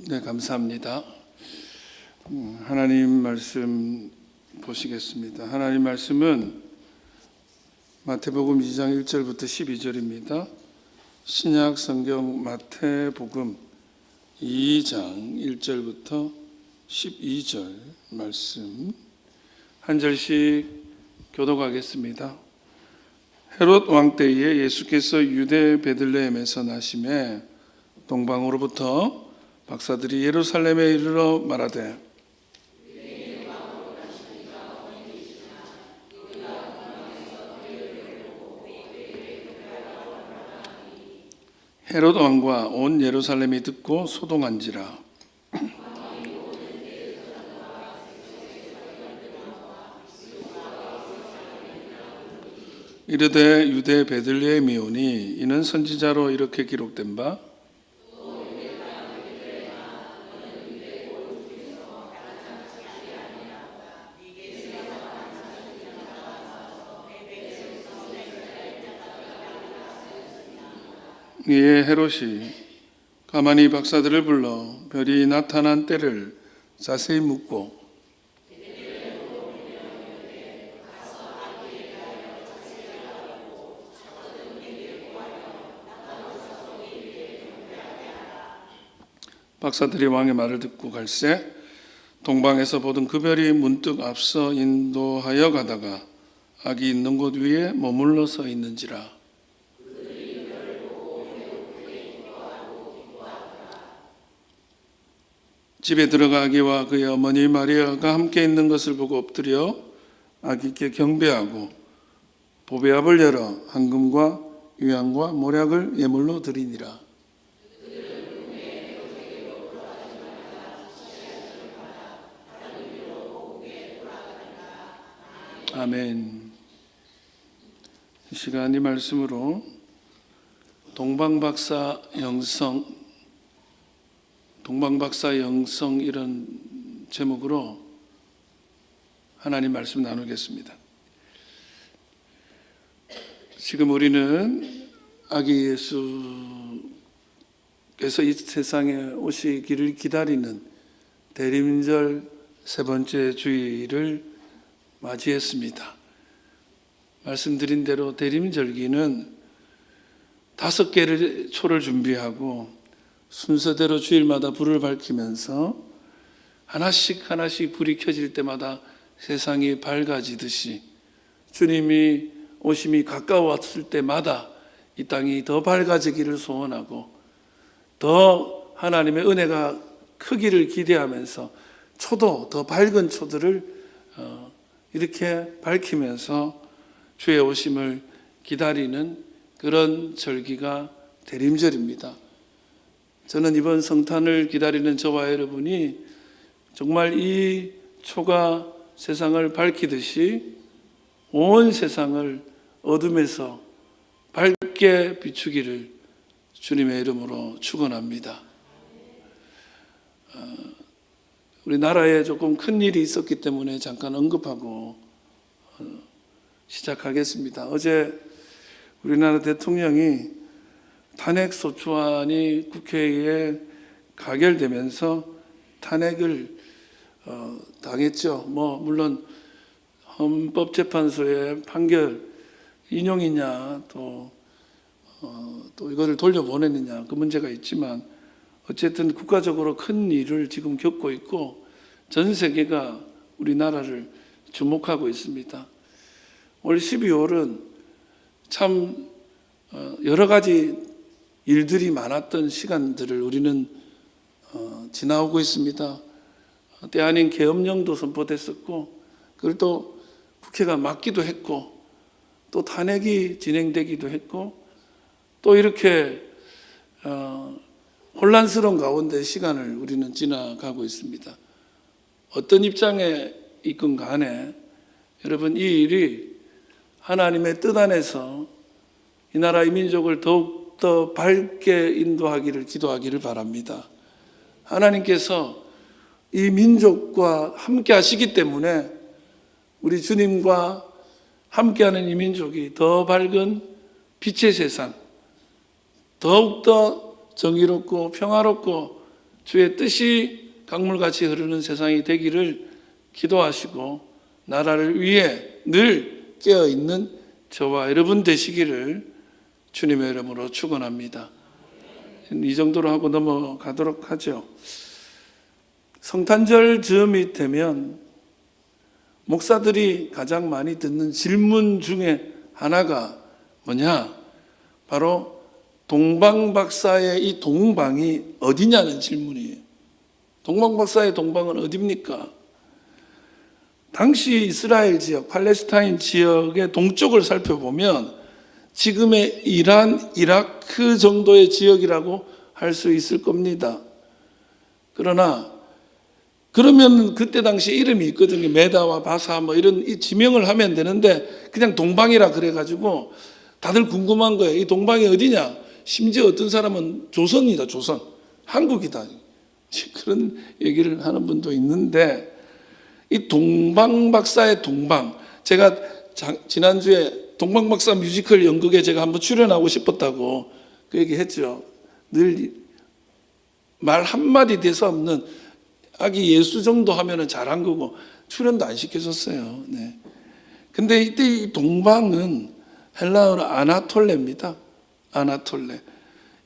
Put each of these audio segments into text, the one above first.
네, 감사합니다. 하나님 말씀 보시겠습니다. 하나님 말씀은 마태복음 2장 1절부터 12절입니다. 신약 성경 마태복음 2장 1절부터 12절 말씀 한 절씩 교독하겠습니다. 헤롯 왕 때에 예수께서 유대 베들레헴에서 나심에 동방으로부터 박사들이 예루살렘에 이르러 말하되 헤롯 왕과 온 예루살렘이 듣고 소동한지라. 이르되 유대 베들레헴이오니 이는 선지자로 이렇게 기록된 바 이에 헤롯이 가만히 박사들을 불러 별이 나타난 때를 자세히 묻고 박사들이 왕의 말을 듣고 갈새 동방에서 보던 그 별이 문득 앞서 인도하여 가다가 악이 있는 곳 위에 머물러 서 있는지라. 집에 들어가 아기와 그의 어머니 마리아가 함께 있는 것을 보고 엎드려 아기께 경배하고 보배압을 열어 황금과 유향과 모략을 예물로 드리니라. 아멘. 이 시간 이 말씀으로 동방박사 영성 이런 제목으로 하나님 말씀 나누겠습니다. 지금 우리는 아기 예수께서 이 세상에 오시기를 기다리는 대림절 세 번째 주일을 맞이했습니다. 말씀드린 대로 대림절기는 5개의 초를 준비하고 순서대로 주일마다 불을 밝히면서 하나씩 불이 켜질 때마다 세상이 밝아지듯이 주님이 오심이 가까웠을 때마다 이 땅이 더 밝아지기를 소원하고 더 하나님의 은혜가 크기를 기대하면서 더 밝은 초들을 이렇게 밝히면서 주의 오심을 기다리는 그런 절기가 대림절입니다. 저는 이번 성탄을 기다리는 저와 여러분이 정말 이 초가 세상을 밝히듯이 온 세상을 어둠에서 밝게 비추기를 주님의 이름으로 축원합니다. 우리나라에 조금 큰 일이 있었기 때문에 잠깐 언급하고 시작하겠습니다. 어제 우리나라 대통령이 탄핵소추안이 국회에 가결되면서 탄핵을 당했죠. 물론 헌법재판소의 판결 인용이냐 또 이거를 돌려보내느냐 그 문제가 있지만 어쨌든 국가적으로 큰 일을 지금 겪고 있고 전 세계가 우리나라를 주목하고 있습니다. 올 12월은 참 여러 가지 일들이 많았던 시간들을 우리는 지나오고 있습니다. 때 아닌 계엄령도 선포됐었고 그걸 또 국회가 막기도 했고 또 탄핵이 진행되기도 했고 또 이렇게 혼란스러운 가운데 시간을 우리는 지나가고 있습니다. 어떤 입장에 있건 간에 여러분 이 일이 하나님의 뜻 안에서 이 나라 이 민족을 더욱더 밝게 인도하기를 기도하기를 바랍니다. 하나님께서 이 민족과 함께 하시기 때문에 우리 주님과 함께하는 이 민족이 더 밝은 빛의 세상, 더욱더 정의롭고 평화롭고 주의 뜻이 강물같이 흐르는 세상이 되기를 기도하시고 나라를 위해 늘 깨어있는 저와 여러분 되시기를 주님의 이름으로 축원합니다. 이 정도로 하고 넘어가도록 하죠. 성탄절 즈음이 되면 목사들이 가장 많이 듣는 질문 중에 하나가 뭐냐? 바로 동방박사의 이 동방이 어디냐는 질문이에요. 동방박사의 동방은 어디입니까? 당시 이스라엘 지역, 팔레스타인 지역의 동쪽을 살펴보면 지금의 이란, 이라크 정도의 지역이라고 할 수 있을 겁니다. 그러면 그때 당시 이름이 있거든요. 메다와 바사 뭐 이런 이 지명을 하면 되는데 그냥 동방이라 그래가지고 다들 궁금한 거예요. 이 동방이 어디냐? 심지어 어떤 사람은 조선이다, 조선. 한국이다. 그런 얘기를 하는 분도 있는데 이 동방박사의 동방, 제가 지난주에 동방박사 뮤지컬 연극에 제가 한번 출연하고 싶었다고 그 얘기 했죠. 늘 말 한마디 대사 없는 아기 예수 정도 하면은 잘한 거고 출연도 안 시켜줬어요. 네. 근데 이때 이 동방은 헬라어로 아나톨레입니다. 아나톨레.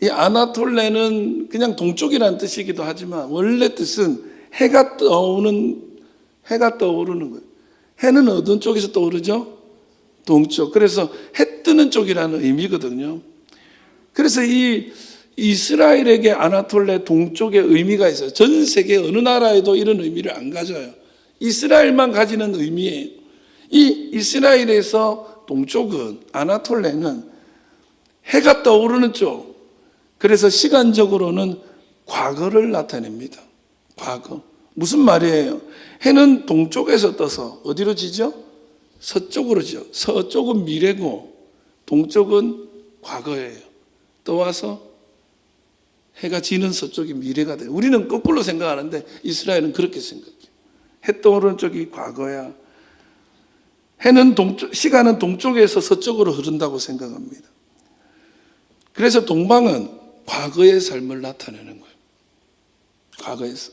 이 아나톨레는 그냥 동쪽이라는 뜻이기도 하지만 원래 뜻은 해가 떠오르는 거예요. 해는 어떤 쪽에서 떠오르죠? 동쪽. 그래서 해 뜨는 쪽이라는 의미거든요. 그래서 이 이스라엘에게 아나톨레 동쪽의 의미가 있어요. 전 세계 어느 나라에도 이런 의미를 안 가져요. 이스라엘만 가지는 의미예요. 이 이스라엘에서 동쪽은 아나톨레는 해가 떠오르는 쪽. 그래서 시간적으로는 과거를 나타냅니다. 과거. 무슨 말이에요? 해는 동쪽에서 떠서 어디로 지죠? 서쪽으로 지죠. 서쪽은 미래고 동쪽은 과거예요. 떠와서 해가 지는 서쪽이 미래가 돼요. 우리는 거꾸로 생각하는데 이스라엘은 그렇게 생각해요. 해 떠오르는 쪽이 과거야. 해는 시간은 동쪽에서 서쪽으로 흐른다고 생각합니다. 그래서 동방은 과거의 삶을 나타내는 거예요. 과거에서.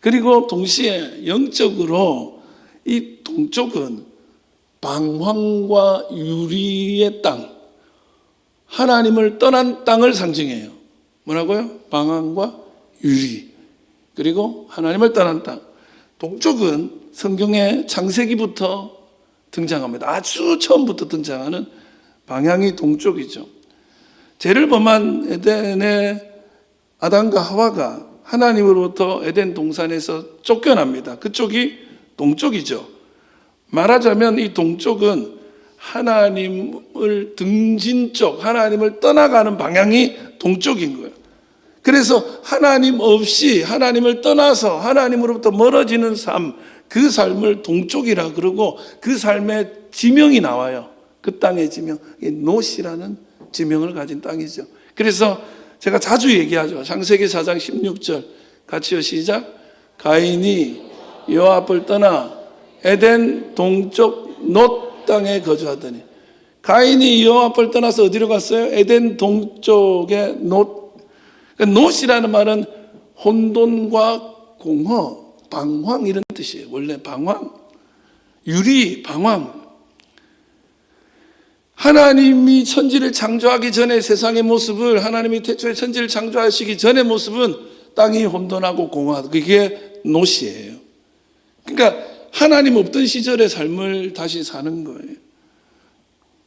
그리고 동시에 영적으로 이 동쪽은 방황과 유리의 땅, 하나님을 떠난 땅을 상징해요. 뭐라고요? 방황과 유리, 그리고 하나님을 떠난 땅. 동쪽은 성경의 창세기부터 등장합니다. 아주 처음부터 등장하는 방향이 동쪽이죠. 죄를 범한 에덴의 아담과 하와가 하나님으로부터 에덴 동산에서 쫓겨납니다. 그쪽이 동쪽이죠. 말하자면 이 동쪽은 하나님을 등진 쪽, 하나님을 떠나가는 방향이 동쪽인 거예요. 그래서 하나님 없이 하나님을 떠나서 하나님으로부터 멀어지는 삶, 그 삶을 동쪽이라 그러고 그 삶의 지명이 나와요. 그 땅의 지명, 노시라는 지명을 가진 땅이죠. 그래서 제가 자주 얘기하죠. 창세기 4장 16절 같이요, 시작. 가인이 여호와 앞을 떠나 에덴 동쪽 놋 땅에 거주하더니. 가인이 여호와 앞을 떠나서 어디로 갔어요? 에덴 동쪽의 놋. 놋이라는 말은 혼돈과 공허, 방황 이런 뜻이에요. 원래 방황, 유리, 방황. 하나님이 천지를 창조하기 전에 세상의 모습을, 하나님이 태초에 천지를 창조하시기 전의 모습은 땅이 혼돈하고 공허하고 그게 놋이에요. 그러니까 하나님 없던 시절의 삶을 다시 사는 거예요.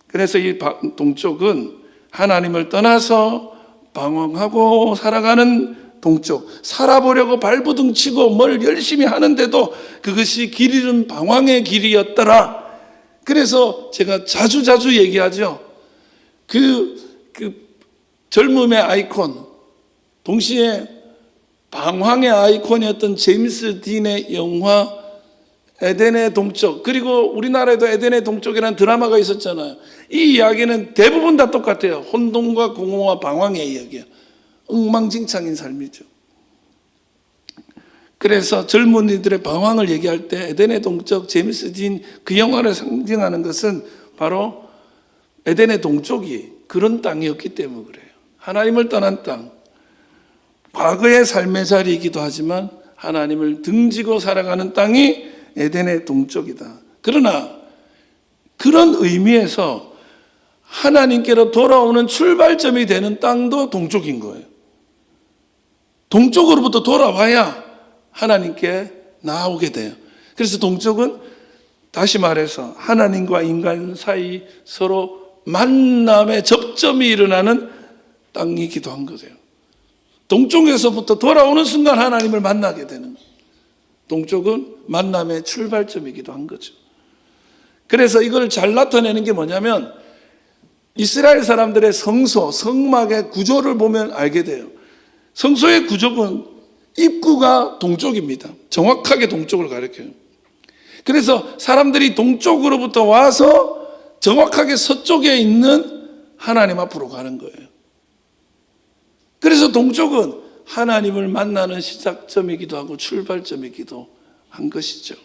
그래서 이 동쪽은 하나님을 떠나서 방황하고 살아가는 동쪽, 살아보려고 발버둥 치고 뭘 열심히 하는데도 그것이 길 잃은 방황의 길이었더라. 그래서 제가 자주 얘기하죠. 그 젊음의 아이콘, 동시에 방황의 아이콘이었던 제임스 딘의 영화 에덴의 동쪽, 그리고 우리나라에도 에덴의 동쪽이라는 드라마가 있었잖아요. 이 이야기는 대부분 다 똑같아요. 혼돈과 공허와 방황의 이야기야. 엉망진창인 삶이죠. 그래서 젊은이들의 방황을 얘기할 때 에덴의 동쪽, 제임스 딘 그 영화를 상징하는 것은 바로 에덴의 동쪽이 그런 땅이었기 때문에 그래요. 하나님을 떠난 땅. 과거의 삶의 자리이기도 하지만 하나님을 등지고 살아가는 땅이 에덴의 동쪽이다. 그러나 그런 의미에서 하나님께로 돌아오는 출발점이 되는 땅도 동쪽인 거예요. 동쪽으로부터 돌아와야 하나님께 나아오게 돼요. 그래서 동쪽은 다시 말해서 하나님과 인간 사이 서로 만남의 접점이 일어나는 땅이기도 한 거죠. 동쪽에서부터 돌아오는 순간 하나님을 만나게 되는 거예요. 동쪽은 만남의 출발점이기도 한 거죠. 그래서 이걸 잘 나타내는 게 뭐냐면 이스라엘 사람들의 성소, 성막의 구조를 보면 알게 돼요. 성소의 구조는 입구가 동쪽입니다. 정확하게 동쪽을 가리켜요. 그래서 사람들이 동쪽으로부터 와서 정확하게 서쪽에 있는 하나님 앞으로 가는 거예요. 그래서 동쪽은 하나님을 만나는 시작점이기도 하고 출발점이기도 한 것이죠.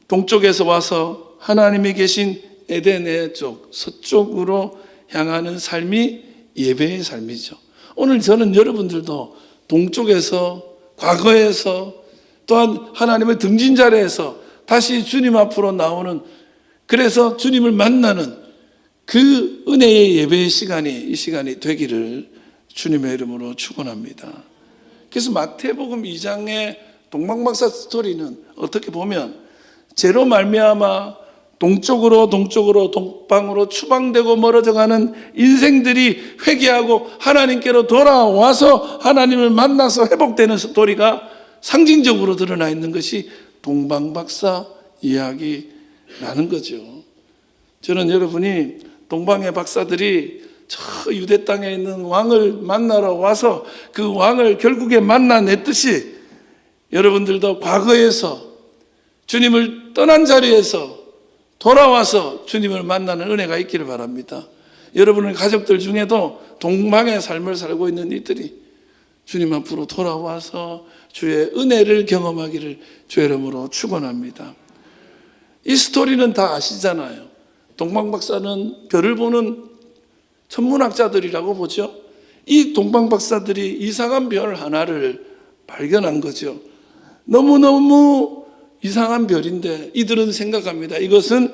동쪽에서 와서 하나님이 계신 에덴의 쪽, 서쪽으로 향하는 삶이 예배의 삶이죠. 오늘 저는 여러분들도 동쪽에서, 과거에서, 또한 하나님의 등진 자리에서 다시 주님 앞으로 나오는, 그래서 주님을 만나는 그 은혜의 예배의 시간이 이 시간이 되기를 주님의 이름으로 축원합니다. 그래서 마태복음 2장의 동방박사 스토리는 어떻게 보면 죄로 말미암아 동쪽으로 동방으로 추방되고 멀어져가는 인생들이 회개하고 하나님께로 돌아와서 하나님을 만나서 회복되는 스토리가 상징적으로 드러나 있는 것이 동방박사 이야기라는 거죠. 저는 여러분이 동방의 박사들이 저 유대 땅에 있는 왕을 만나러 와서 그 왕을 결국에 만나냈듯이 여러분들도 과거에서 주님을 떠난 자리에서 돌아와서 주님을 만나는 은혜가 있기를 바랍니다. 여러분의 가족들 중에도 동방의 삶을 살고 있는 이들이 주님 앞으로 돌아와서 주의 은혜를 경험하기를 주의 이름으로 축원합니다. 이 스토리는 다 아시잖아요. 동방박사는 별을 보는 천문학자들이라고 보죠. 이 동방박사들이 이상한 별 하나를 발견한 거죠. 너무너무 이상한 별인데 이들은 생각합니다. 이것은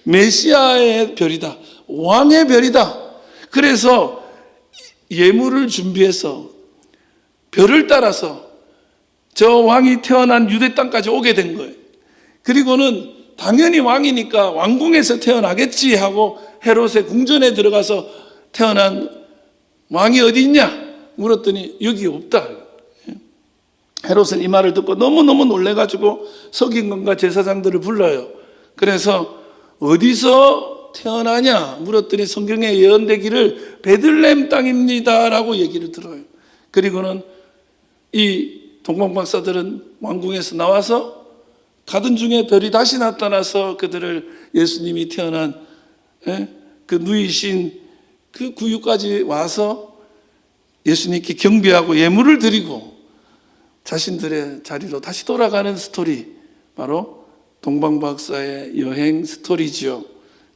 메시아의 별이다. 왕의 별이다. 그래서 예물을 준비해서 별을 따라서 저 왕이 태어난 유대 땅까지 오게 된 거예요. 그리고는 당연히 왕이니까 왕궁에서 태어나겠지 하고 헤롯의 궁전에 들어가서 태어난 왕이 어디 있냐 물었더니 여기 없다. 헤롯은 이 말을 듣고 너무너무 놀래가지고 서기관과 제사장들을 불러요. 그래서 어디서 태어나냐 물었더니 성경에 예언되기를 베들레헴 땅입니다 라고 얘기를 들어요. 그리고는 이 동방박사들은 왕궁에서 나와서 가던 중에 별이 다시 나타나서 그들을 예수님이 태어난 그 누이신 그 구유까지 와서 예수님께 경배하고 예물을 드리고 자신들의 자리로 다시 돌아가는 스토리, 바로 동방박사의 여행 스토리지요.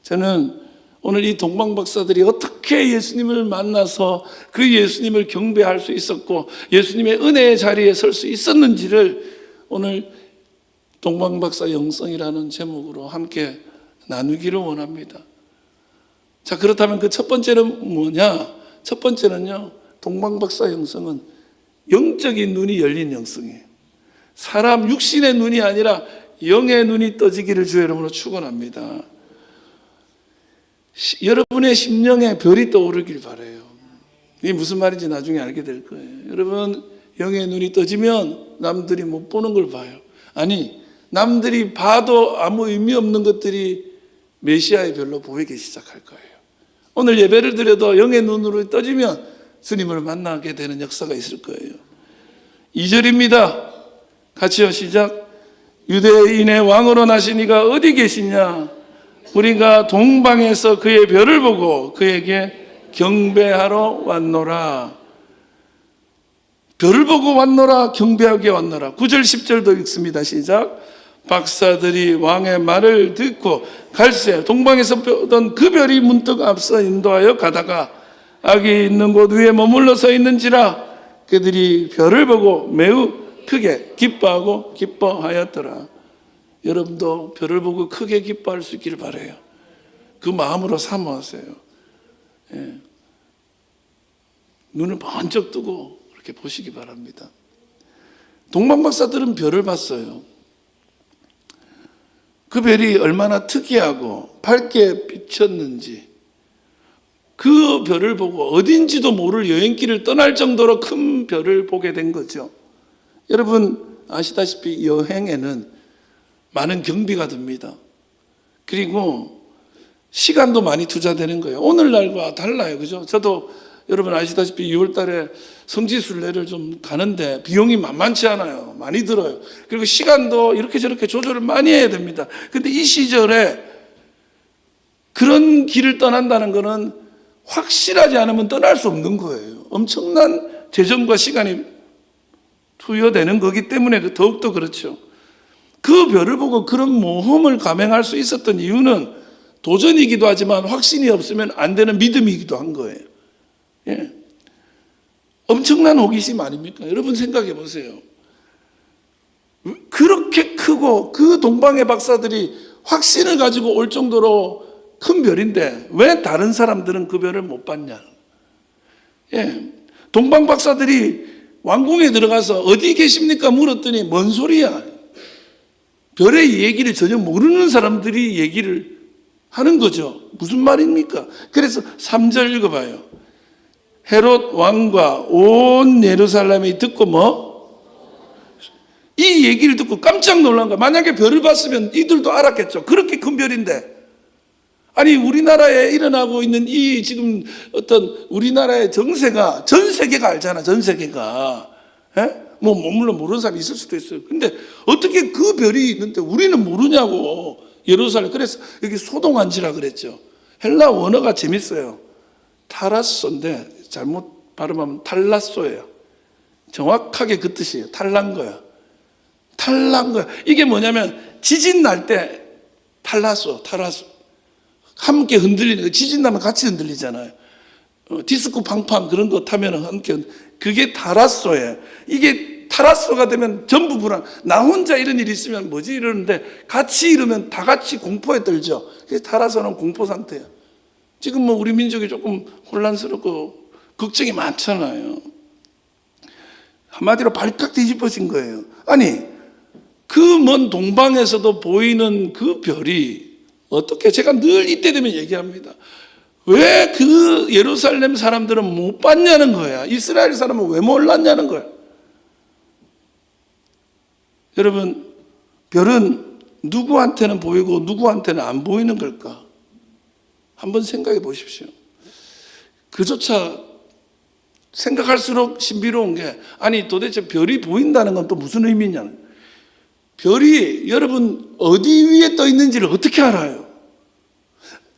저는 오늘 이 동방박사들이 어떻게 예수님을 만나서 그 예수님을 경배할 수 있었고 예수님의 은혜의 자리에 설 수 있었는지를 오늘 동방박사 영성이라는 제목으로 함께 나누기를 원합니다. 자, 그렇다면 그 첫 번째는 뭐냐? 첫 번째는요, 동방박사 영성은 영적인 눈이 열린 영성이에요. 사람 육신의 눈이 아니라 영의 눈이 떠지기를 주의 이름으로 축원합니다. 여러분의 심령에 별이 떠오르길 바라요. 이게 무슨 말인지 나중에 알게 될 거예요. 여러분, 영의 눈이 떠지면 남들이 못 보는 걸 봐요. 아니, 남들이 봐도 아무 의미 없는 것들이 메시아의 별로 보이기 시작할 거예요. 오늘 예배를 드려도 영의 눈으로 떠지면 주님을 만나게 되는 역사가 있을 거예요. 2절입니다. 같이요, 시작. 유대인의 왕으로 나신 이가 어디 계시냐? 우리가 동방에서 그의 별을 보고 그에게 경배하러 왔노라. 별을 보고 왔노라, 경배하게 왔노라. 9절 10절도 읽습니다. 시작. 박사들이 왕의 말을 듣고 갈새 동방에서 보던 그 별이 문득 앞서 인도하여 가다가 악이 있는 곳 위에 머물러 서 있는지라 그들이 별을 보고 매우 크게 기뻐하고 기뻐하였더라. 여러분도 별을 보고 크게 기뻐할 수 있기를 바라요. 그 마음으로 사모하세요. 예. 눈을 번쩍 뜨고 그렇게 보시기 바랍니다. 동방박사들은 별을 봤어요. 그 별이 얼마나 특이하고 밝게 비쳤는지, 그 별을 보고 어딘지도 모를 여행길을 떠날 정도로 큰 별을 보게 된 거죠. 여러분 아시다시피 여행에는 많은 경비가 듭니다. 그리고 시간도 많이 투자되는 거예요. 오늘날과 달라요. 그죠? 저도 여러분 아시다시피 6월 달에 성지순례를 좀 가는데 비용이 만만치 않아요. 많이 들어요. 그리고 시간도 이렇게 저렇게 조절을 많이 해야 됩니다. 근데 이 시절에 그런 길을 떠난다는 것은 확실하지 않으면 떠날 수 없는 거예요. 엄청난 재정과 시간이 투여되는 거기 때문에 더욱더 그렇죠. 그 별을 보고 그런 모험을 감행할 수 있었던 이유는 도전이기도 하지만 확신이 없으면 안 되는 믿음이기도 한 거예요. 예. 엄청난 호기심 아닙니까? 여러분 생각해 보세요. 그렇게 크고 그 동방의 박사들이 확신을 가지고 올 정도로 큰 별인데 왜 다른 사람들은 그 별을 못 봤냐? 예. 동방 박사들이 왕궁에 들어가서 어디 계십니까? 물었더니 뭔 소리야? 별의 얘기를 전혀 모르는 사람들이 얘기를 하는 거죠. 무슨 말입니까? 그래서 3절 읽어봐요. 헤롯 왕과 온 예루살렘이 듣고 이 얘기를 듣고 깜짝 놀란 거야. 만약에 별을 봤으면 이들도 알았겠죠. 그렇게 큰 별인데. 아니 우리나라에 일어나고 있는 이 지금 어떤 우리나라의 정세가 전 세계가 알잖아. 전 세계가. 예? 뭐 물론 모르는 사람이 있을 수도 있어요. 근데 어떻게 그 별이 있는데 우리는 모르냐고. 예루살렘. 그래서 여기 소동한지라 그랬죠. 헬라 원어가 재밌어요. 타라소인데 잘못 발음하면 탈라소예요. 정확하게 그 뜻이에요. 탈난 거야. 탈난 거야. 이게 뭐냐면 지진 날 때 탈라소, 타라소. 함께 흔들리는 거. 지진 나면 같이 흔들리잖아요. 디스코 팡팡 그런 거 타면 함께 그게 타라소예요. 이게 타라소가 되면 전부 불안. 나 혼자 이런 일이 있으면 뭐지 이러는데 같이 이러면 다 같이 공포에 떨죠. 그래서 타라소는 공포 상태예요. 지금 뭐 우리 민족이 조금 혼란스럽고 걱정이 많잖아요. 한마디로 발칵 뒤집어진 거예요. 아니 그 먼 동방에서도 보이는 그 별이 어떻게, 제가 늘 이때 되면 얘기합니다. 왜 그 예루살렘 사람들은 못 봤냐는 거야. 이스라엘 사람은 왜 몰랐냐는 거야. 여러분 별은 누구한테는 보이고 누구한테는 안 보이는 걸까? 한번 생각해 보십시오. 그조차 생각할수록 신비로운 게, 아니 도대체 별이 보인다는 건 또 무슨 의미냐는, 별이 여러분 어디 위에 떠 있는지를 어떻게 알아요?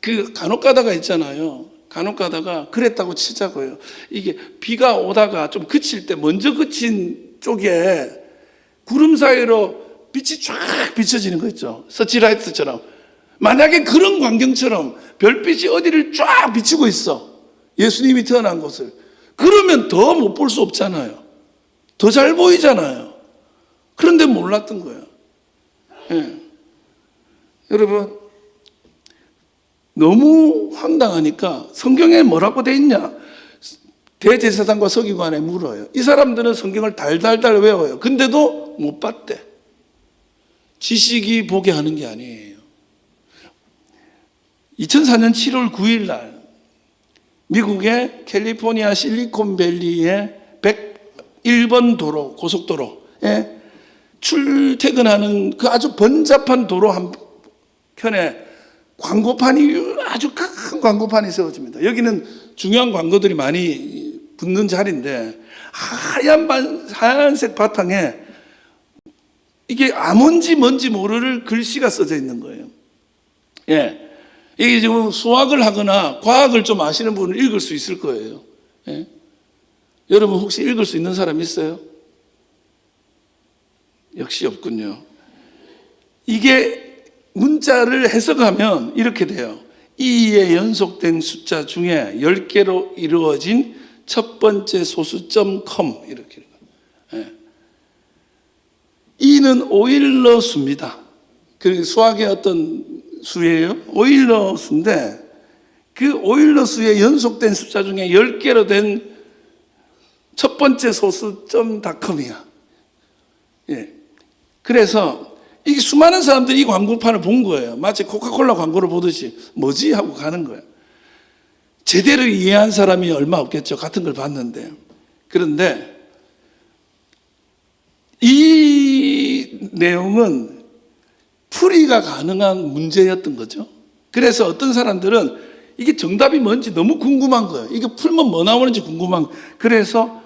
그 간혹 가다가 있잖아요. 간혹 가다가 그랬다고 치자고요. 이게 비가 오다가 좀 그칠 때 먼저 그친 쪽에 구름 사이로 빛이 쫙 비춰지는 거 있죠. 서치라이트처럼. 만약에 그런 광경처럼 별빛이 어디를 쫙 비추고 있어. 예수님이 태어난 곳을. 그러면 더 못 볼 수 없잖아요. 더 잘 보이잖아요. 그런데 몰랐던 거예요. 예. 여러분 너무 황당하니까 성경에 뭐라고 돼 있냐? 대제사장과 서기관에 물어요. 이 사람들은 성경을 달달달 외워요. 근데도 못 봤대. 지식이 보게 하는 게 아니에요. 2004년 7월 9일 날 미국의 캘리포니아 실리콘밸리의 101번 도로, 고속도로에 출퇴근하는 그 아주 번잡한 도로 한편에 광고판이, 아주 큰 광고판이 세워집니다. 여기는 중요한 광고들이 많이 붙는 자리인데 하얀색 바탕에 이게 뭔지 모를 글씨가 써져 있는 거예요. 예. 이게 지금 수학을 하거나 과학을 좀 아시는 분은 읽을 수 있을 거예요. 예? 여러분 혹시 읽을 수 있는 사람 있어요? 역시 없군요. 이게 문자를 해석하면 이렇게 돼요. 2의 연속된 숫자 중에 10개로 이루어진 첫 번째 소수점 컴 이렇게. 예. 2는 오일러 수입니다. 그 수학의 어떤 수예요? 오일러 수인데 그 오일러 수의 연속된 숫자 중에 10개로 된 첫 번째 소수점 닷컴이야. 예. 그래서 이 수많은 사람들이 이 광고판을 본 거예요. 마치 코카콜라 광고를 보듯이 뭐지? 하고 가는 거예요. 제대로 이해한 사람이 얼마 없겠죠. 같은 걸 봤는데. 그런데 이 내용은 풀이가 가능한 문제였던 거죠. 그래서 어떤 사람들은 이게 정답이 뭔지 너무 궁금한 거예요. 이게 풀면 뭐 나오는지 궁금한 거예요. 그래서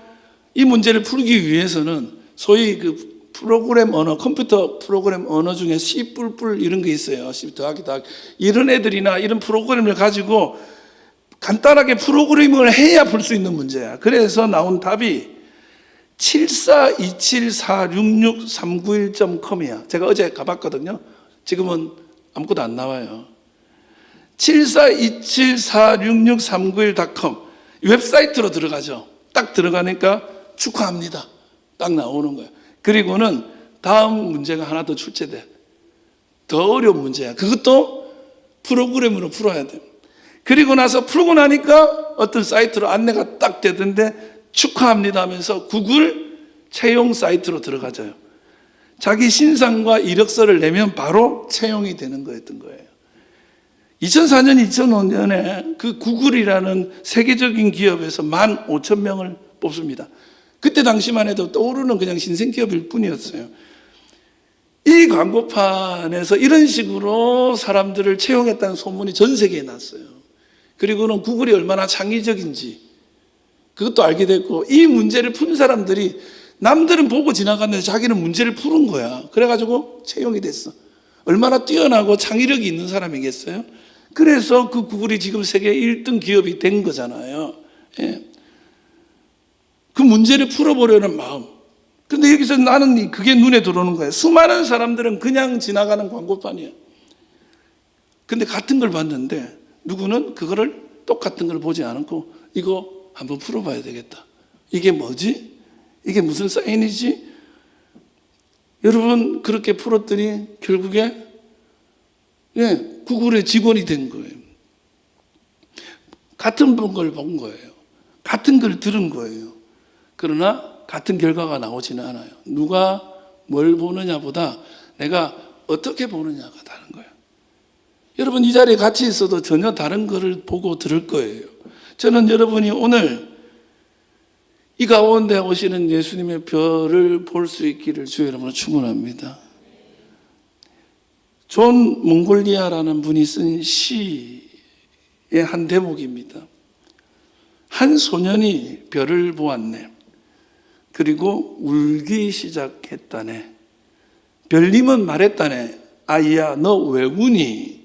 이 문제를 풀기 위해서는 소위 그 프로그램 언어, 컴퓨터 프로그램 언어 중에 C++ 이런 게 있어요. C 더하기 이런 애들이나 이런 프로그램을 가지고 간단하게 프로그래밍을 해야 풀 수 있는 문제야. 그래서 나온 답이 7427466391.com이야. 제가 어제 가봤거든요. 지금은 아무것도 안 나와요. 7427466391.com 웹사이트로 들어가죠. 딱 들어가니까 축하합니다. 딱 나오는 거예요. 그리고는 다음 문제가 하나 더 출제돼. 더 어려운 문제야. 그것도 프로그램으로 풀어야 돼. 그리고 나서 풀고 나니까 어떤 사이트로 안내가 딱 되던데 축하합니다 하면서 구글 채용 사이트로 들어가져요. 자기 신상과 이력서를 내면 바로 채용이 되는 거였던 거예요. 2004년, 2005년에 그 구글이라는 세계적인 기업에서 15,000명을 뽑습니다. 그때 당시만 해도 떠오르는 그냥 신생기업일 뿐이었어요. 이 광고판에서 이런 식으로 사람들을 채용했다는 소문이 전 세계에 났어요. 그리고는 구글이 얼마나 창의적인지 그것도 알게 됐고, 이 문제를 푼 사람들이 남들은 보고 지나갔는데 자기는 문제를 푸는 거야. 그래가지고 채용이 됐어. 얼마나 뛰어나고 창의력이 있는 사람이겠어요? 그래서 그 구글이 지금 세계 1등 기업이 된 거잖아요. 예. 그 문제를 풀어보려는 마음. 근데 여기서 나는 그게 눈에 들어오는 거예요. 수많은 사람들은 그냥 지나가는 광고판이에요. 근데 같은 걸 봤는데 누구는 그거를 똑같은 걸 보지 않고 이거 한번 풀어봐야 되겠다. 이게 뭐지? 이게 무슨 사인이지? 여러분 그렇게 풀었더니 결국에 구글의 직원이 된 거예요. 같은 걸 본 거예요. 같은 걸 들은 거예요. 그러나 같은 결과가 나오지는 않아요. 누가 뭘 보느냐보다 내가 어떻게 보느냐가 다른 거예요. 여러분 이 자리에 같이 있어도 전혀 다른 것을 보고 들을 거예요. 저는 여러분이 오늘 이 가운데 오시는 예수님의 별을 볼 수 있기를 주의 이름으로 축원합니다. 존 몽골리아라는 분이 쓴 시의 한 대목입니다. 한 소년이 별을 보았네. 그리고 울기 시작했다네. 별님은 말했다네. 아이야, 너 왜 우니?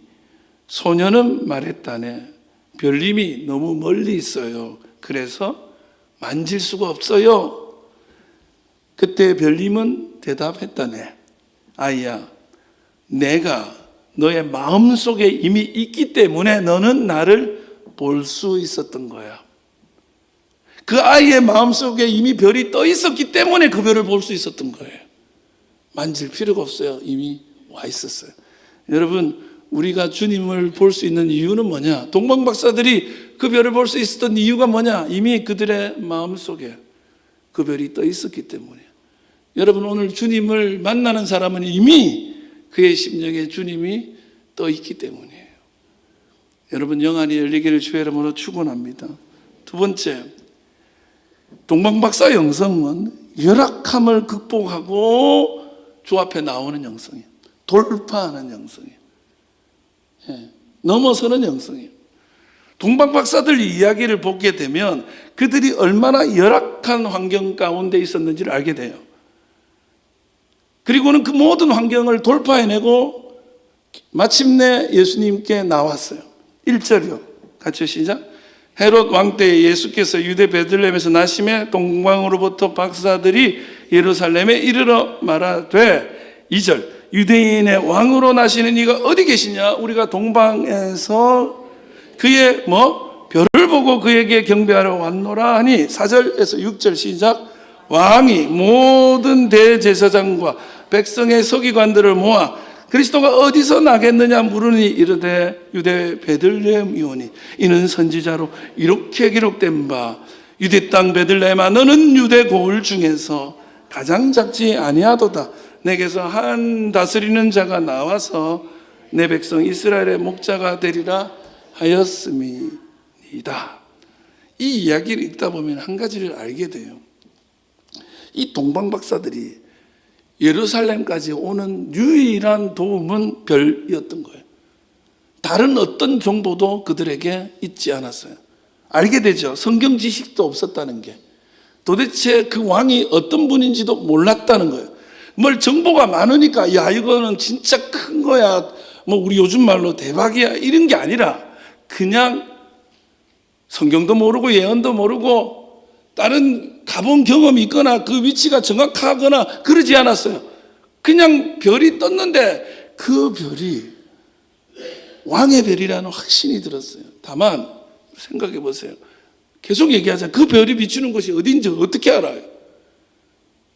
소년은 말했다네. 별님이 너무 멀리 있어요. 그래서 만질 수가 없어요. 그때 별님은 대답했다네. 아이야, 내가 너의 마음속에 이미 있기 때문에 너는 나를 볼 수 있었던 거야. 그 아이의 마음속에 이미 별이 떠 있었기 때문에 그 별을 볼 수 있었던 거예요. 만질 필요가 없어요. 이미 와 있었어요. 여러분, 우리가 주님을 볼 수 있는 이유는 뭐냐? 동방박사들이 그 별을 볼 수 있었던 이유가 뭐냐? 이미 그들의 마음속에 그 별이 떠 있었기 때문이에요. 여러분, 오늘 주님을 만나는 사람은 이미 그의 심령에 주님이 떠 있기 때문이에요. 여러분, 영안이 열리기를 주의 이름으로 축원합니다. 두 번째, 동방박사 영성은 열악함을 극복하고 주 앞에 나오는 영성이에요. 돌파하는 영성이에요. 넘어서는 영성이에요. 동방박사들 이야기를 보게 되면 그들이 얼마나 열악한 환경 가운데 있었는지를 알게 돼요. 그리고는 그 모든 환경을 돌파해내고 마침내 예수님께 나왔어요. 1절이요. 같이 시작. 헤롯 왕 때 예수께서 유대 베들레헴에서 나심에 동방으로부터 박사들이 예루살렘에 이르러 말하되 2절 유대인의 왕으로 나시는 이가 어디 계시냐? 우리가 동방에서 그의 별을 보고 그에게 경배하러 왔노라 하니 4절에서 6절 시작. 왕이 모든 대제사장과 백성의 서기관들을 모아 그리스도가 어디서 나겠느냐 물으니 이르되 유대 베들레헴이오니 이는 선지자로 이렇게 기록된 바 유대 땅 베들레헴아 너는 유대 고을 중에서 가장 작지 아니하도다. 내게서 한 다스리는 자가 나와서 내 백성 이스라엘의 목자가 되리라 하였음이니이다. 이 이야기를 읽다 보면 한 가지를 알게 돼요. 이 동방박사들이 예루살렘까지 오는 유일한 도움은 별이었던 거예요. 다른 어떤 정보도 그들에게 있지 않았어요. 알게 되죠. 성경 지식도 없었다는 게. 도대체 그 왕이 어떤 분인지도 몰랐다는 거예요. 뭘 정보가 많으니까 야 이거는 진짜 큰 거야, 우리 요즘 말로 대박이야, 이런 게 아니라 그냥 성경도 모르고 예언도 모르고 다른 가본 경험이 있거나 그 위치가 정확하거나 그러지 않았어요. 그냥 별이 떴는데 그 별이 왕의 별이라는 확신이 들었어요. 다만 생각해 보세요. 계속 얘기하자. 그 별이 비추는 곳이 어딘지 어떻게 알아요?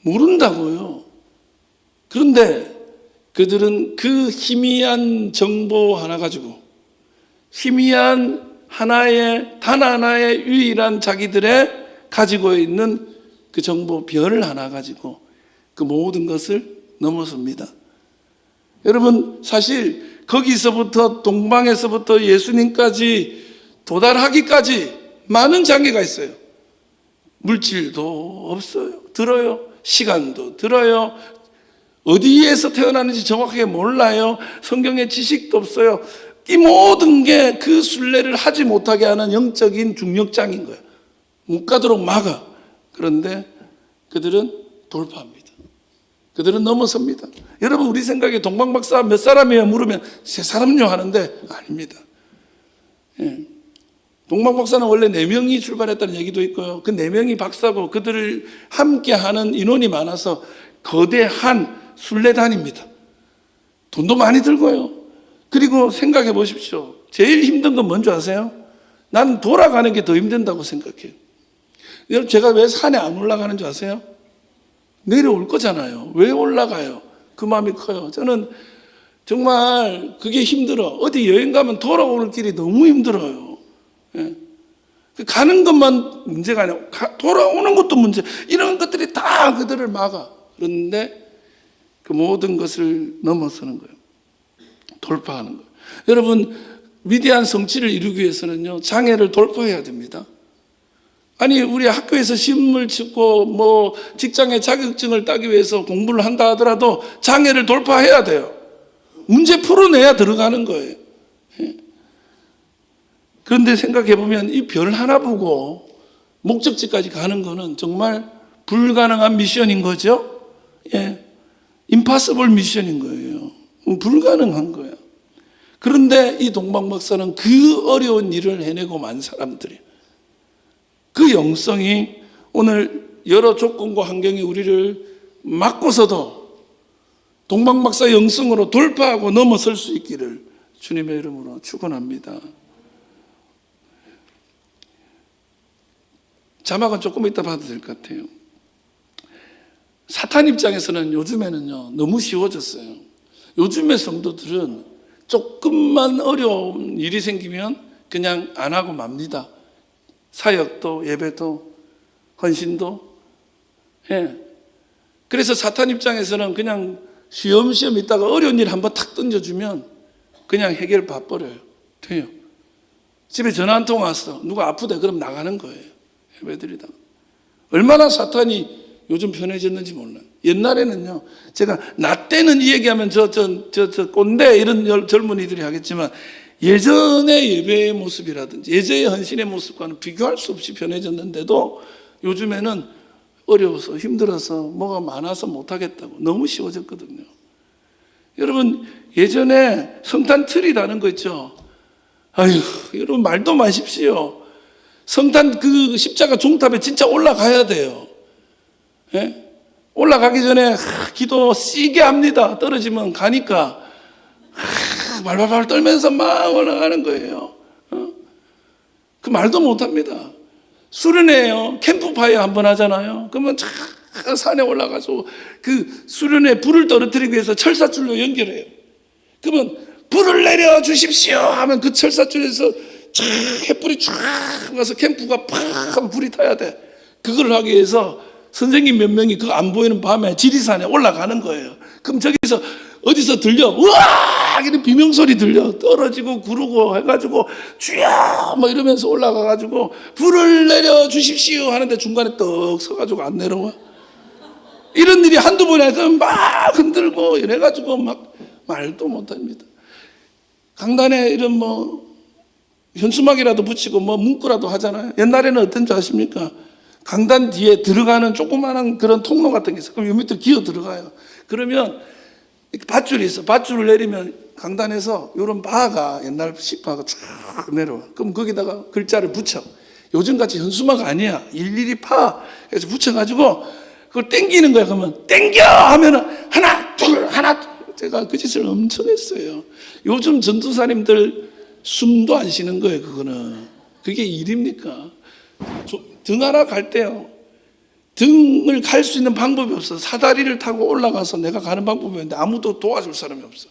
모른다고요. 그런데 그들은 그 희미한 정보 하나 가지고, 희미한 단 하나의 유일한 자기들의 가지고 있는 그 정보 별 하나 가지고 그 모든 것을 넘어섭니다. 여러분, 사실 거기서부터 동방에서부터 예수님까지 도달하기까지 많은 장애가 있어요. 물질도 없어요. 들어요. 시간도 들어요. 어디에서 태어났는지 정확하게 몰라요. 성경의 지식도 없어요. 이 모든 게 그 순례를 하지 못하게 하는 영적인 중력장인 거예요. 못 가도록 막아. 그런데 그들은 돌파합니다. 그들은 넘어섭니다. 여러분, 우리 생각에 동방박사 몇 사람이에요? 물으면 3사람요 하는데 아닙니다. 예. 동방박사는 원래 4명이 출발했다는 얘기도 있고요. 그 4명이 박사고 그들을 함께하는 인원이 많아서 거대한 순례단입니다. 돈도 많이 들고요. 그리고 생각해 보십시오. 제일 힘든 건 뭔지 아세요? 나는 돌아가는 게 더 힘든다고 생각해요. 여러분, 제가 왜 산에 안 올라가는 줄 아세요? 내려올 거잖아요. 왜 올라가요? 그 마음이 커요. 저는 정말 그게 힘들어. 어디 여행 가면 돌아오는 길이 너무 힘들어요. 예. 가는 것만 문제가 아니라 돌아오는 것도 문제. 이런 것들이 다 그들을 막아. 그런데 그 모든 것을 넘어서는 거예요. 돌파하는 거예요. 여러분, 위대한 성취를 이루기 위해서는요, 장애를 돌파해야 됩니다. 아니, 우리 학교에서 시험을 치고 직장의 자격증을 따기 위해서 공부를 한다 하더라도 장애를 돌파해야 돼요. 문제 풀어내야 들어가는 거예요. 그런데 생각해 보면 이 별 하나 보고 목적지까지 가는 거는 정말 불가능한 미션인 거죠. 예, 임파서블 미션인 거예요. 불가능한 거예요. 그런데 이 동방박사는 그 어려운 일을 해내고 만 사람들이에요. 그 영성이 오늘 여러 조건과 환경이 우리를 막고서도 동방박사 영성으로 돌파하고 넘어설 수 있기를 주님의 이름으로 축원합니다. 자막은 조금 이따 봐도 될 것 같아요. 사탄 입장에서는 요즘에는요, 너무 쉬워졌어요. 요즘의 성도들은 조금만 어려운 일이 생기면 그냥 안 하고 맙니다. 사역도, 예배도, 헌신도. 예. 그래서 사탄 입장에서는 그냥 쉬엄쉬엄 있다가 어려운 일 한번 탁 던져주면 그냥 해결 봐버려요. 돼요. 집에 전화 한 통 왔어. 누가 아프대. 그럼 나가는 거예요. 예배드리다가. 얼마나 사탄이 요즘 편해졌는지 몰라요. 옛날에는요, 제가 나 때는 이 얘기하면 저 꼰대 이런 젊은이들이 하겠지만 예전의 예배의 모습이라든지 예전의 헌신의 모습과는 비교할 수 없이 편해졌는데도 요즘에는 어려워서 힘들어서 뭐가 많아서 못하겠다고 너무 쉬워졌거든요. 여러분, 예전에 성탄 트리라는 거 있죠. 아유, 여러분 말도 마십시오. 성탄 그 십자가 종탑에 진짜 올라가야 돼요. 예? 올라가기 전에 기도 세게 합니다. 떨어지면 가니까 발발발 떨면서 막 올라가는 거예요. 그 말도 못합니다. 수련회요, 캠프파이어 한번 하잖아요. 그러면 저 산에 올라가서 그 수련회 불을 떨어뜨리기 위해서 철사줄로 연결해요. 그러면 불을 내려 주십시오 하면 그 철사줄에서 쫙 햇불이 쫙 가서 캠프가 팍 하면 불이 타야 돼. 그걸 하기 위해서 선생님 몇 명이 그 안 보이는 밤에 지리산에 올라가는 거예요. 그럼 저기서 어디서 들려? 우와! 이런 비명소리 들려. 떨어지고 구르고 해가지고 주여! 뭐 이러면서 올라가가지고 불을 내려 주십시오 하는데 중간에 떡 서가지고 안 내려와. 이런 일이 한두 번이 아니라 막 흔들고 이래가지고 막 말도 못합니다. 강단에 이런 뭐 현수막이라도 붙이고 뭐 문구라도 하잖아요. 옛날에는 어떤 줄 아십니까? 강단 뒤에 들어가는 조그마한 그런 통로 같은 게 있어요. 그럼 요 밑으로 기어 들어가요. 그러면 밧줄이 있어. 밧줄을 내리면 강단에서 이런 바가 옛날 식바가 쫙 내려와. 그럼 거기다가 글자를 붙여. 요즘같이 현수막 아니야. 일일이 파. 그래서 붙여가지고 그걸 땡기는 거야. 그러면 땡겨 하면은 하나 둘 하나 둘. 제가 그 짓을 엄청 했어요. 요즘 전도사님들 숨도 안 쉬는 거예요. 그거는 그게 일입니까? 등 하나 갈 때요, 등을 갈 수 있는 방법이 없어. 사다리를 타고 올라가서 내가 가는 방법이 없는데 아무도 도와줄 사람이 없어.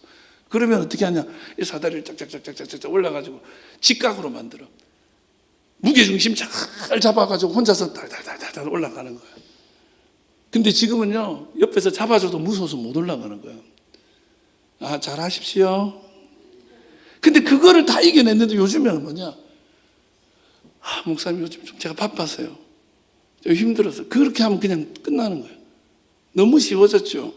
그러면 어떻게 하냐, 이 사다리를 짝짝짝짝짝짝 올라가지고 직각으로 만들어. 무게중심 잘 잡아가지고 혼자서 달달달달 올라가는 거야. 근데 지금은요, 옆에서 잡아줘도 무서워서 못 올라가는 거야. 아, 잘하십시오. 근데 그거를 다 이겨냈는데 요즘에는 뭐냐, 아, 목사님 요즘 좀 제가 바빠서요, 좀 힘들어서. 그렇게 하면 그냥 끝나는 거예요. 너무 쉬워졌죠.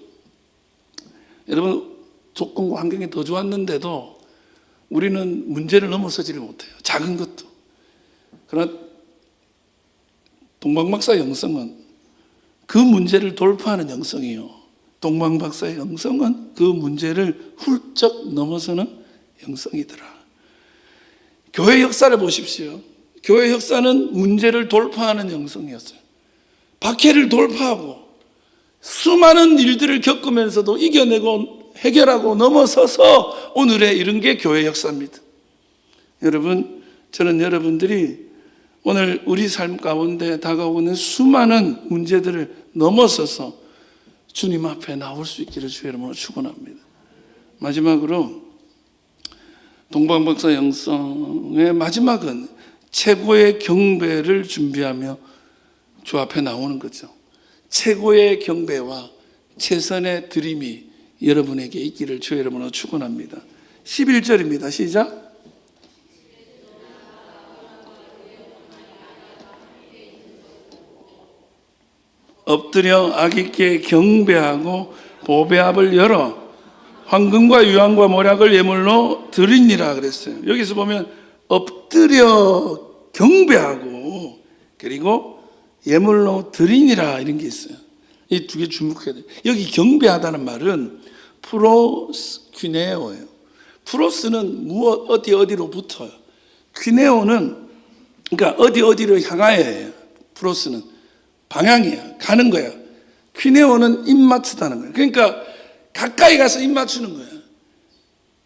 여러분, 조건과 환경이 더 좋았는데도 우리는 문제를 넘어서지를 못해요. 작은 것도. 그러나 동방박사의 영성은 그 문제를 돌파하는 영성이요, 동방박사의 영성은 그 문제를 훌쩍 넘어서는 영성이더라. 교회 역사를 보십시오. 교회 역사는 문제를 돌파하는 영성이었어요. 박해를 돌파하고 수많은 일들을 겪으면서도 이겨내고 해결하고 넘어서서 오늘에 이른 게 교회 역사입니다. 여러분, 저는 여러분들이 오늘 우리 삶 가운데 다가오는 수많은 문제들을 넘어서서 주님 앞에 나올 수 있기를 주의 이름으로 축원합니다. 마지막으로 동방박사 영성의 마지막은 최고의 경배를 준비하며 주 앞에 나오는 거죠. 최고의 경배와 최선의 드림이 여러분에게 있기를 주의 이름으로 축원합니다. 11절입니다. 시작. 엎드려 악있게 경배하고 보배압을 열어 황금과 유황과 모략을 예물로 드리니라 그랬어요. 여기서 보면 엎드려 경배하고 그리고 예물로 드리니라 이런 게 있어요. 이 두 개 주목해야 돼요. 여기 경배하다는 말은 프로스퀴네오예요. 프로스는 무엇 어디로 붙어요. 퀴네오는 그러니까 어디로 향하여예요. 프로스는 방향이야, 가는 거야. 퀴네오는 입 맞추다는 거예요. 그러니까 가까이 가서 입 맞추는 거예요.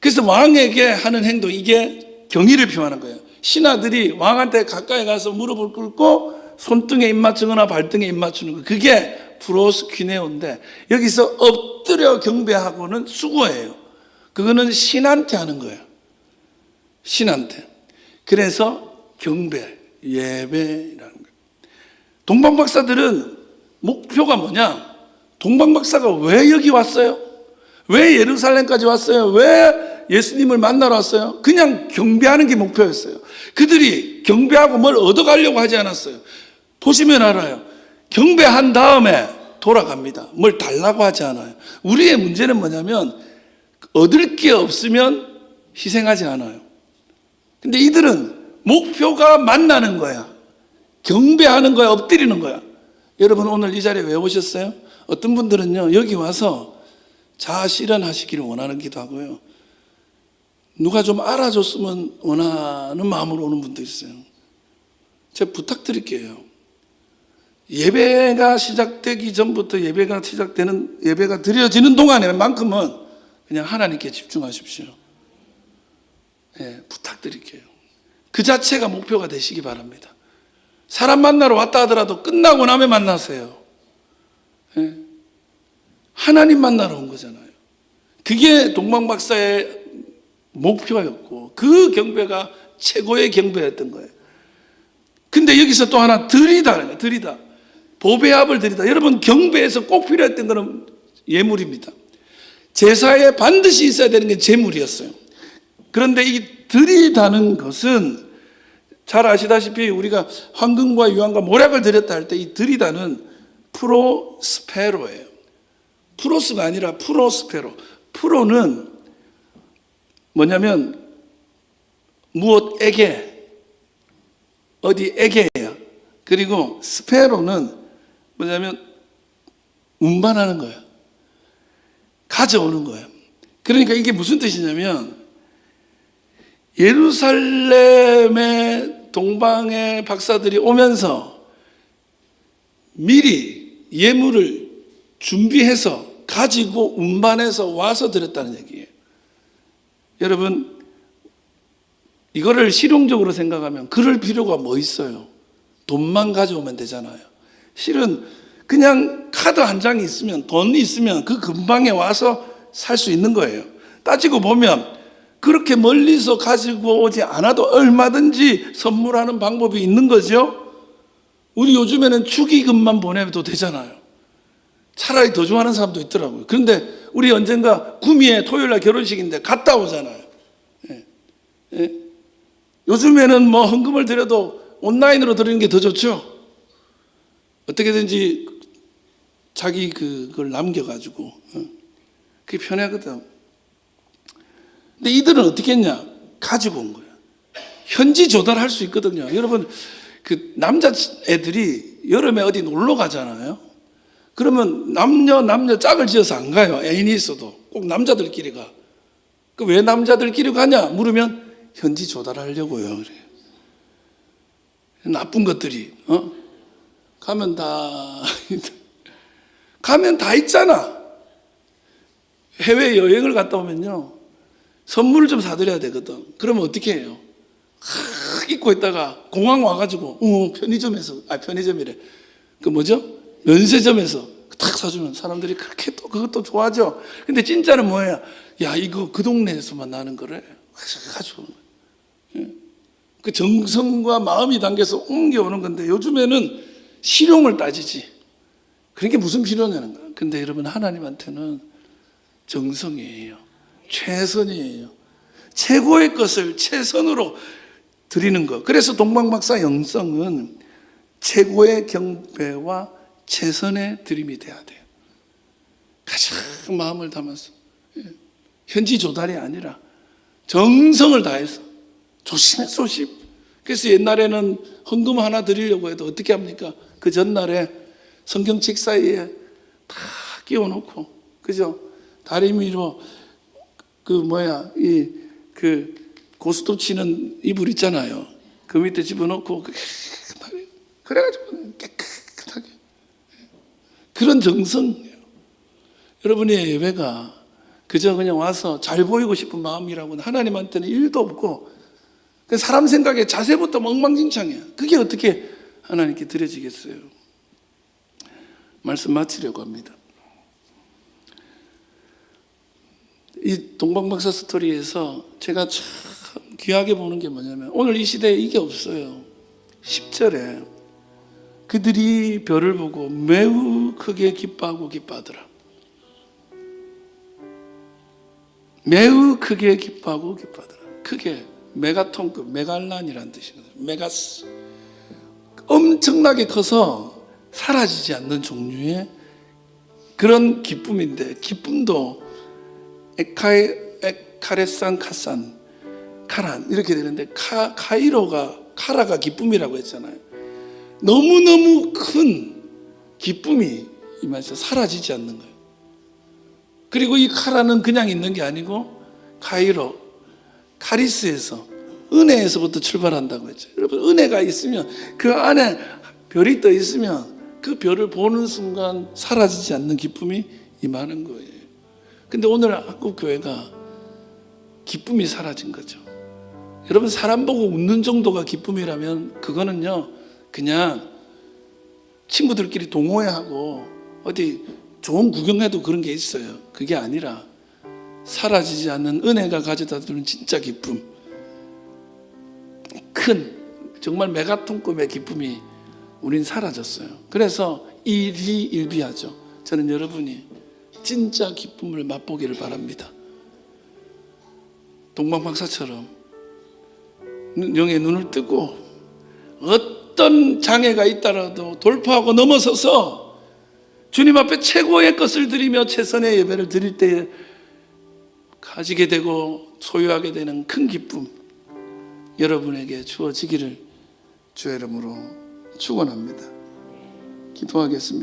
그래서 왕에게 하는 행동, 이게 경의를 표하는 거예요. 신하들이 왕한테 가까이 가서 무릎을 꿇고 손등에 입 맞추거나 발등에 입 맞추는 거예요. 그게 프로스퀴네오인데, 여기서 엎드려 경배하고는 수고예요. 그거는 신한테 하는 거예요. 신한테. 그래서 경배, 예배라는 거예요. 동방박사들은 목표가 뭐냐? 동방박사가 왜 여기 왔어요? 왜 예루살렘까지 왔어요? 왜 예수님을 만나러 왔어요? 그냥 경배하는 게 목표였어요. 그들이 경배하고 뭘 얻어가려고 하지 않았어요. 보시면 알아요. 경배한 다음에 돌아갑니다. 뭘 달라고 하지 않아요. 우리의 문제는 뭐냐면 얻을 게 없으면 희생하지 않아요. 근데 이들은 목표가 만나는 거야. 경배하는 거야, 엎드리는 거야. 여러분, 오늘 이 자리에 왜 오셨어요? 어떤 분들은요, 여기 와서 자아 실현하시기를 원하는 기도 하고요, 누가 좀 알아줬으면 원하는 마음으로 오는 분도 있어요. 제가 부탁드릴게요. 예배가 시작되기 전부터 예배가 드려지는 동안에만큼은 그냥 하나님께 집중하십시오. 예, 부탁드릴게요. 그 자체가 목표가 되시기 바랍니다. 사람 만나러 왔다 하더라도 끝나고 나면 만나세요. 예. 하나님 만나러 온 거잖아요. 그게 동방박사의 목표였고 그 경배가 최고의 경배였던 거예요. 근데 여기서 또 하나 드리다. 보배합을 드리다. 여러분, 경배에서 꼭 필요했던 것은 예물입니다. 제사에 반드시 있어야 되는 게 제물이었어요. 그런데 이 드리다는 것은 잘 아시다시피 우리가 황금과 유황과 모략을 드렸다 할 때 이 드리다는 프로스페로예요. 프로스가 아니라 프로스페로. 프로는 뭐냐면 무엇에게, 어디에게야. 그리고 스페로는 뭐냐면 운반하는 거예요. 가져오는 거예요. 그러니까 이게 무슨 뜻이냐면 예루살렘의 동방의 박사들이 오면서 미리 예물을 준비해서 가지고 운반해서 와서 드렸다는 얘기예요. 여러분, 이거를 실용적으로 생각하면 그럴 필요가 뭐 있어요? 돈만 가져오면 되잖아요. 실은 그냥 카드 한 장이 있으면, 돈이 있으면 그 근방에 와서 살 수 있는 거예요. 따지고 보면 그렇게 멀리서 가지고 오지 않아도 얼마든지 선물하는 방법이 있는 거죠. 우리 요즘에는 축의금만 보내도 되잖아요. 차라리 더 좋아하는 사람도 있더라고요. 그런데 우리 언젠가 구미에 토요일날 결혼식인데 갔다 오잖아요. 예. 예. 요즘에는 뭐 헌금을 드려도 온라인으로 드리는 게 더 좋죠. 어떻게든지 자기 그걸 남겨가지고 그게 편하거든. 근데 이들은 어떻게 했냐? 가지고 온 거야. 현지 조달할 수 있거든요. 여러분, 그 남자애들이 여름에 어디 놀러 가잖아요. 그러면 남녀 짝을 지어서 안 가요. 애인이 있어도 꼭 남자들끼리 가. 그 왜 남자들끼리 가냐 물으면 현지 조달하려고요. 그래요. 나쁜 것들이 가면 다 있잖아. 해외 여행을 갔다 오면요 선물을 좀 사드려야 되거든. 그러면 어떻게 해요? 입고 있다가 공항 와가지고 편의점이래. 그 뭐죠? 면세점에서 탁 사주면 사람들이 그렇게 또 그것도 좋아하죠. 근데 진짜는 뭐예요? 야, 이거 그 동네에서만 나는 거래. 가지고 그 정성과 마음이 담겨서 옮겨오는 건데 요즘에는 실용을 따지지. 그게 무슨 필요냐는 거야. 근데 여러분, 하나님한테는 정성이에요. 최선이에요. 최고의 것을 최선으로 드리는 것. 그래서 동방박사 영성은 최고의 경배와 최선의 드림이 돼야 돼요. 가장 마음을 담아서 현지 조달이 아니라 정성을 다해서 조심. 그래서 옛날에는 헌금 하나 드리려고 해도 어떻게 합니까? 그 전날에 성경책 사이에 다 끼워놓고, 그죠? 다리 위로 그 고스톱 치는 이불 있잖아요. 그 밑에 집어넣고 그래가지고 깨끗하게. 그런 정성이에요. 여러분의 예배가 그저 그냥 와서 잘 보이고 싶은 마음이라고는 하나님한테는 일도 없고, 사람 생각에 자세부터 엉망진창이야. 그게 어떻게 하나님께 드려지겠어요? 말씀 마치려고 합니다. 이 동방박사 스토리에서 제가 참 귀하게 보는 게 뭐냐면 오늘 이 시대에 이게 없어요. 10절에 그들이 별을 보고 매우 크게 기뻐하고 기뻐하더라. 매우 크게 기뻐하고 기뻐하더라. 크게 메가톤급, 메갈란이라는 뜻이거든요. 메가스. 엄청나게 커서 사라지지 않는 종류의 그런 기쁨인데, 기쁨도 에카레산 카산 카란 이렇게 되는데, 카라가 기쁨이라고 했잖아요. 너무너무 큰 기쁨이 임해서 사라지지 않는 거예요. 그리고 이 카라는 그냥 있는 게 아니고 카리스에서, 은혜에서부터 출발한다고 했죠. 여러분, 은혜가 있으면 그 안에 별이 떠 있으면 그 별을 보는 순간 사라지지 않는 기쁨이 임하는 거예요. 근데 오늘 한국교회가 기쁨이 사라진 거죠. 여러분, 사람 보고 웃는 정도가 기쁨이라면 그거는요, 그냥 친구들끼리 동호회하고 어디 좋은 구경해도 그런 게 있어요. 그게 아니라 사라지지 않는 은혜가 가져다 주는 진짜 기쁨, 큰 정말 메가톤급의 기쁨이 우린 사라졌어요. 그래서 일희일비하죠. 저는 여러분이 진짜 기쁨을 맛보기를 바랍니다. 동방박사처럼 영의 눈을 뜨고 어떤 장애가 있더라도 돌파하고 넘어서서 주님 앞에 최고의 것을 드리며 최선의 예배를 드릴 때에 가지게 되고 소유하게 되는 큰 기쁨, 여러분에게 주어지기를 주의 이름으로 축원합니다. 기도하겠습니다.